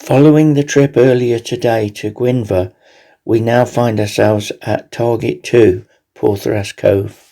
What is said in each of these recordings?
Following the trip earlier today to Gwynfor, we now find ourselves at Target 2, Portheras Cove.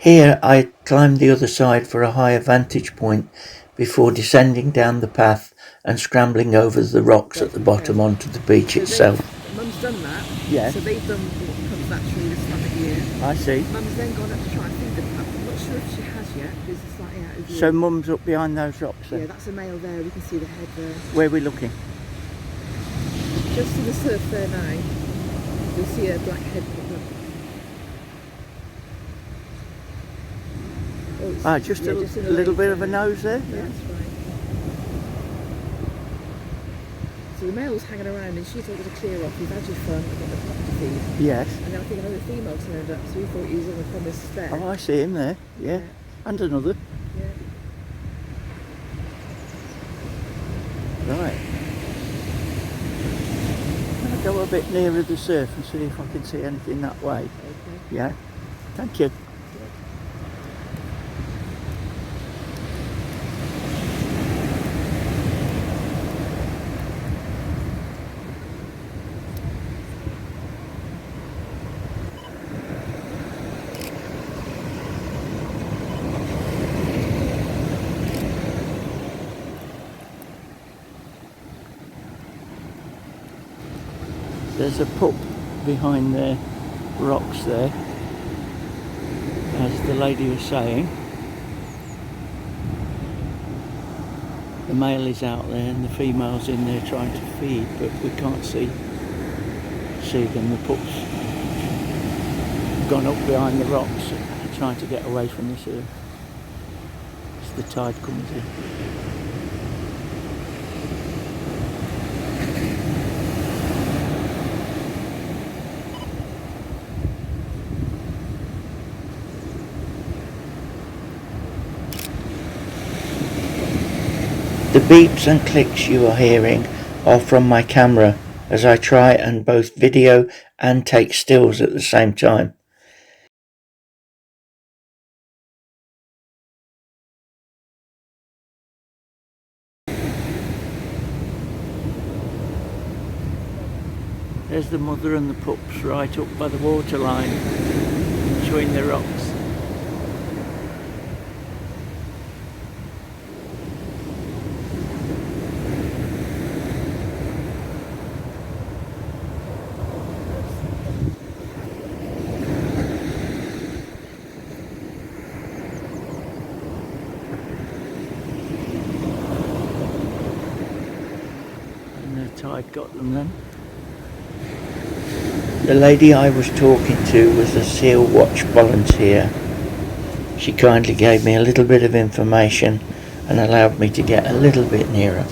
Here I climbed the other side for a higher vantage point before descending down the path and scrambling over the rocks at the bottom onto the beach itself. Mum's done that. Yeah. So they've done what comes naturally this time of year. I see. Mum's then gone up to try and feed them. I'm not sure if she has yet because it's slightly out of view. So Mum's up behind those rocks then? Yeah, that's a male there. We can see the head there. Where are we looking? Just to the surf there now. You'll see a black head pop up. Oh, it's, Just yeah, a just in the little lake bit of a there. nose there? Yeah, that's right. So the male's hanging around and she thought it was a clear off. We've had your fun, I've got the pup to feed. Yes. And then I think another female turned up, so we thought he was on the promised there. Oh, I see him there. Yeah. And another. Yeah. Right. I'll go a bit nearer the surf and see if I can see anything that way. Okay. Yeah. Thank you. There's a pup behind the rocks there, as the lady was saying. The male is out there and the female's in there trying to feed, but we can't see them. The pup's gone up behind the rocks trying to get away from the surf as the tide comes in. The beeps and clicks you are hearing are from my camera as I try and both video and take stills at the same time. There's the mother and the pups right up by the waterline between the rocks. Tide got them then. The lady I was talking to was a Seal Watch volunteer. She kindly gave me a little bit of information and allowed me to get a little bit nearer.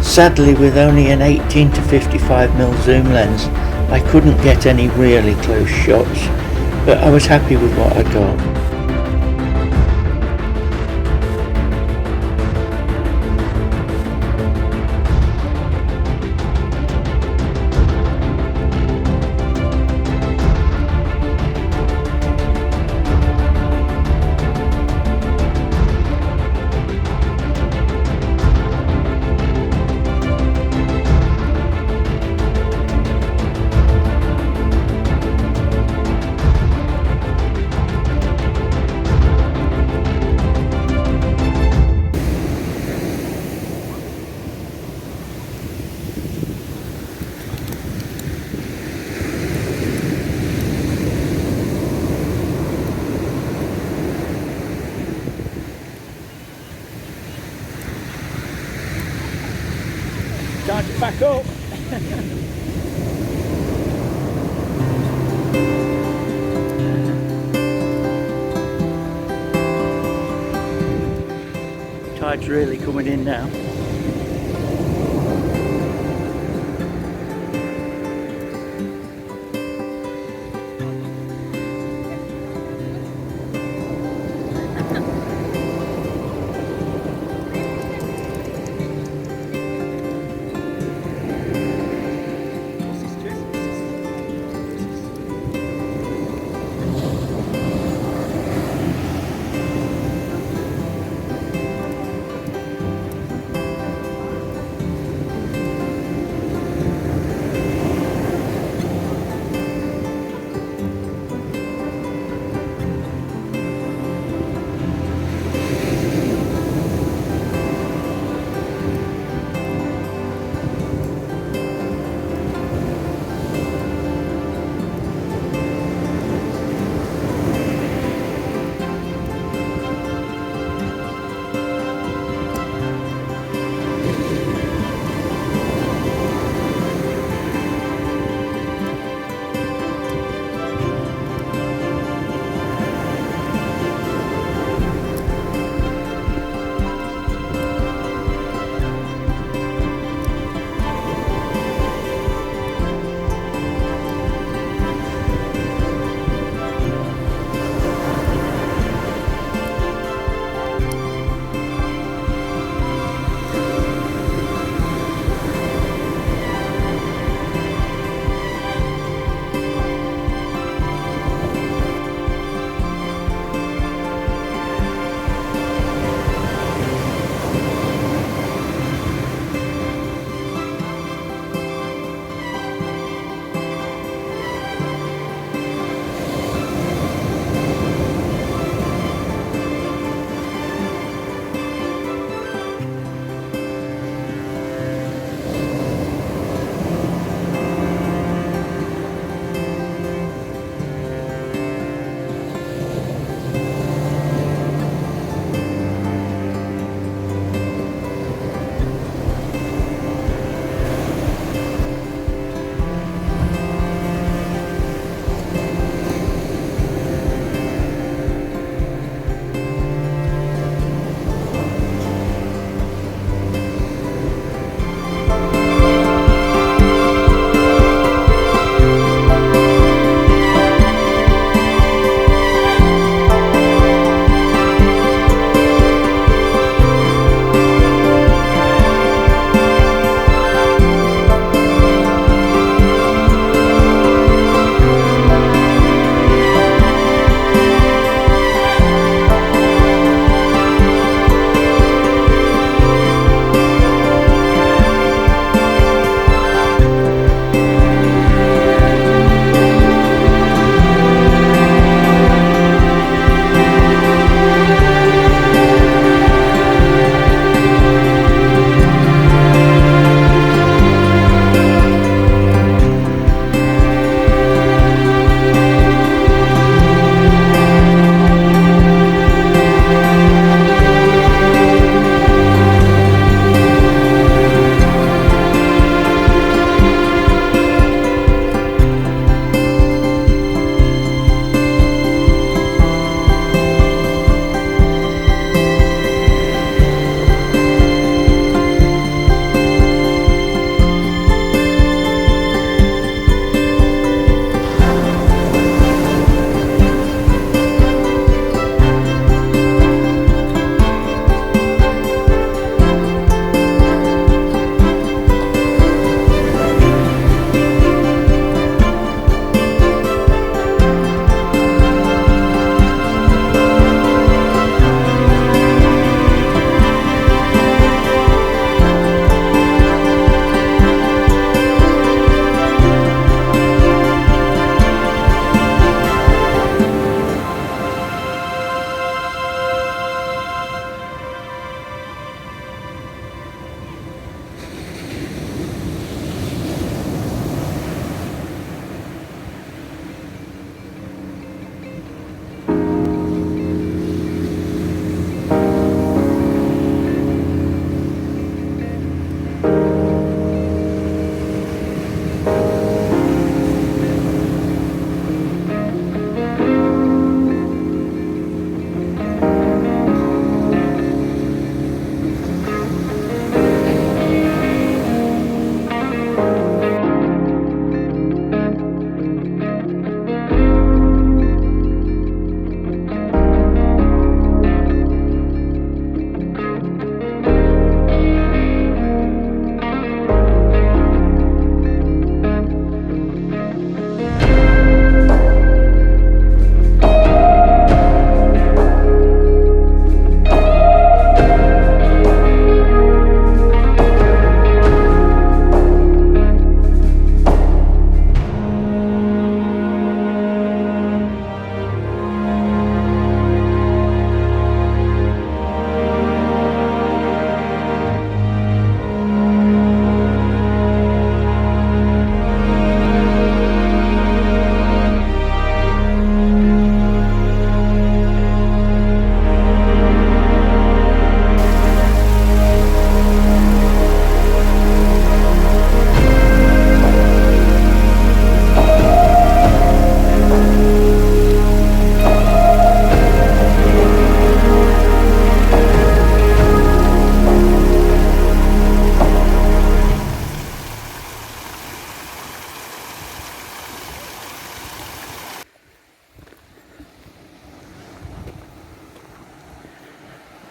Sadly, with only an 18 to 55mm zoom lens, I couldn't get any really close shots, but I was happy with what I got. Time to pack up. Tide's really coming in now.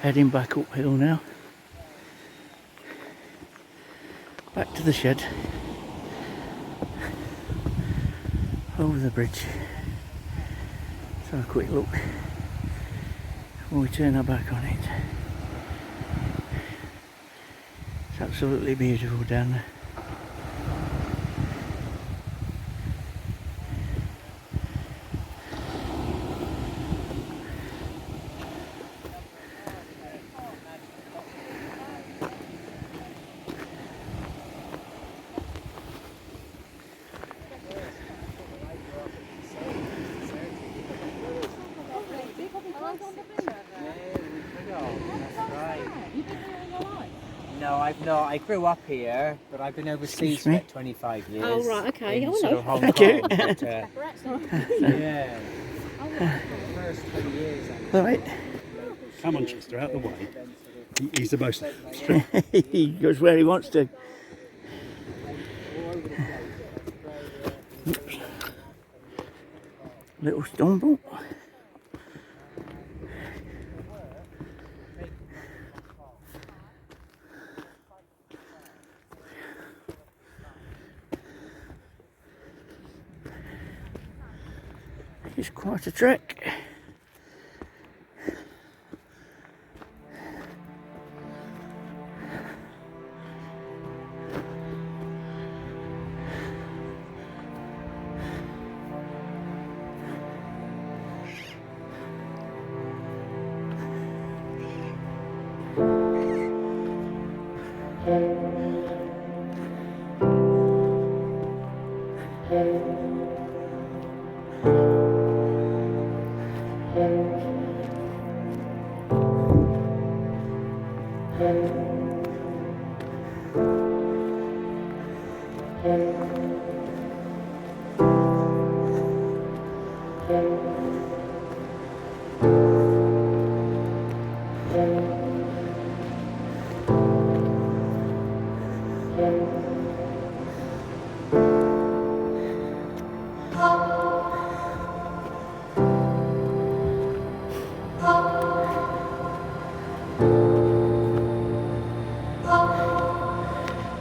Heading back uphill now. Back to the shed. Over the bridge. Let's have a quick look before we turn our back on it. It's absolutely beautiful down there. No, I've not. I grew up here, but I've been overseas for 25 years. Oh, right, okay. In Oh, sort no. of Hong Thank Kong. you. But, yeah. First 20 years. All right. Come on, Chester, out the way. He's the most. He goes where he wants to. Oops. Little stumble. It's quite a trek.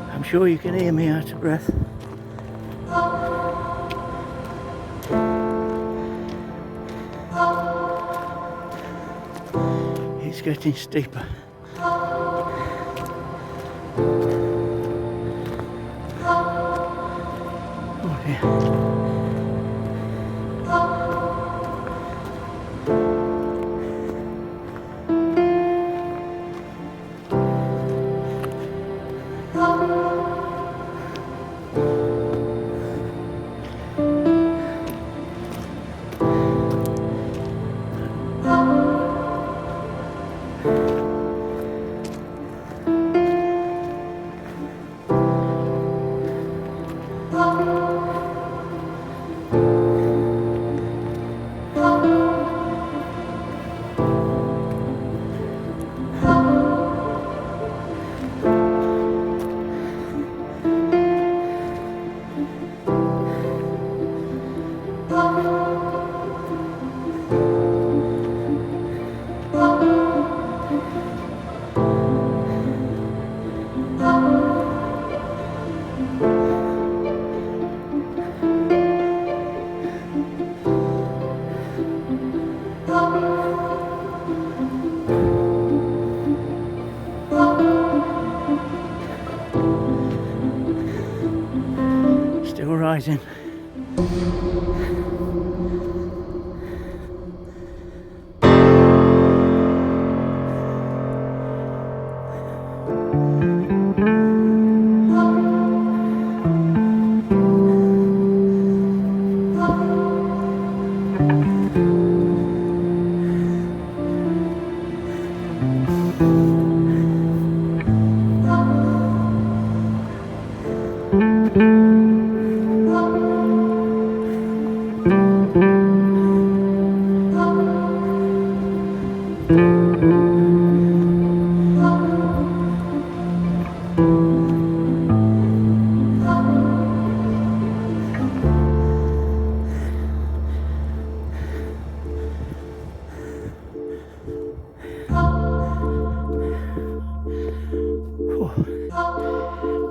I'm sure you can hear me out of breath. It's getting steeper. Oh dear. Still rising.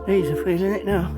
These are feeling it now.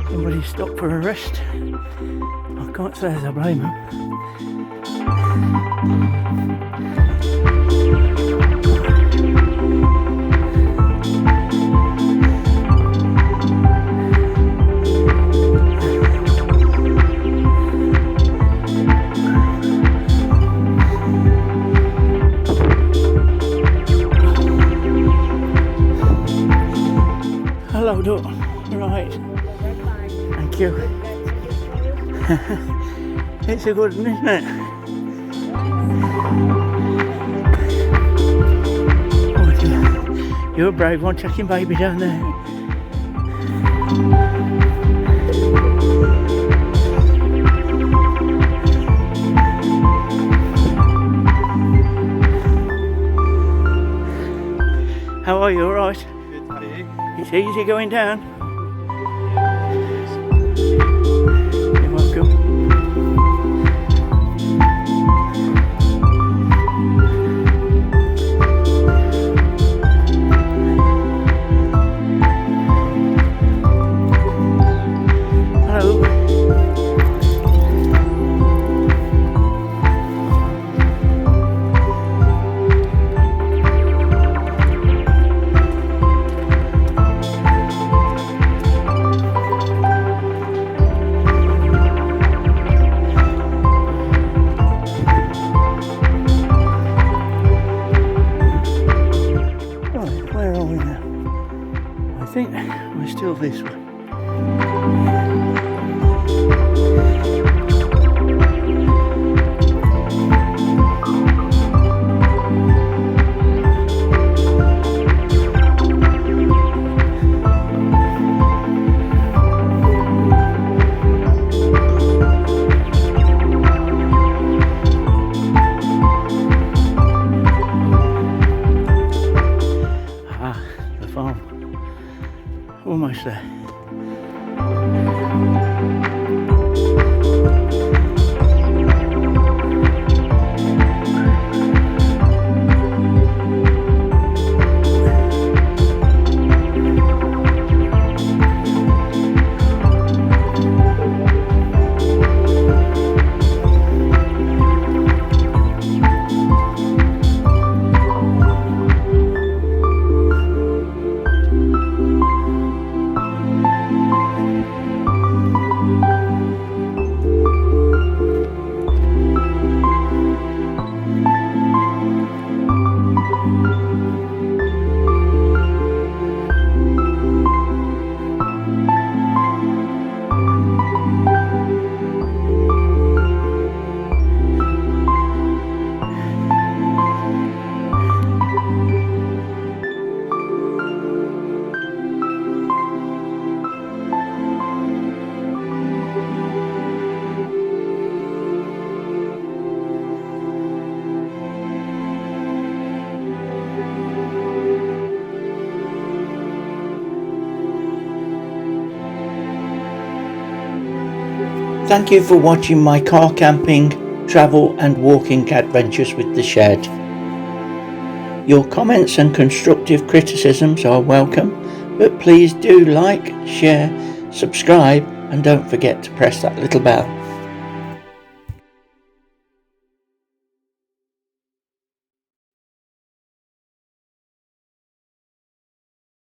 Somebody stopped for a rest. I can't say as I blame them. Hello, Duck. Right. Thank you. It's a good one, isn't it? Oh dear. You're a brave one, taking baby down there. How are you? All right? Good, how are you? It's easy going down. You're welcome. Hello. Right, where are we now? I think we're still this way. Ah, the farm. Almost there. Thank you for watching my car camping, travel and walking adventures with the shed. Your comments and constructive criticisms are welcome, but please do like, share, subscribe and don't forget to press that little bell.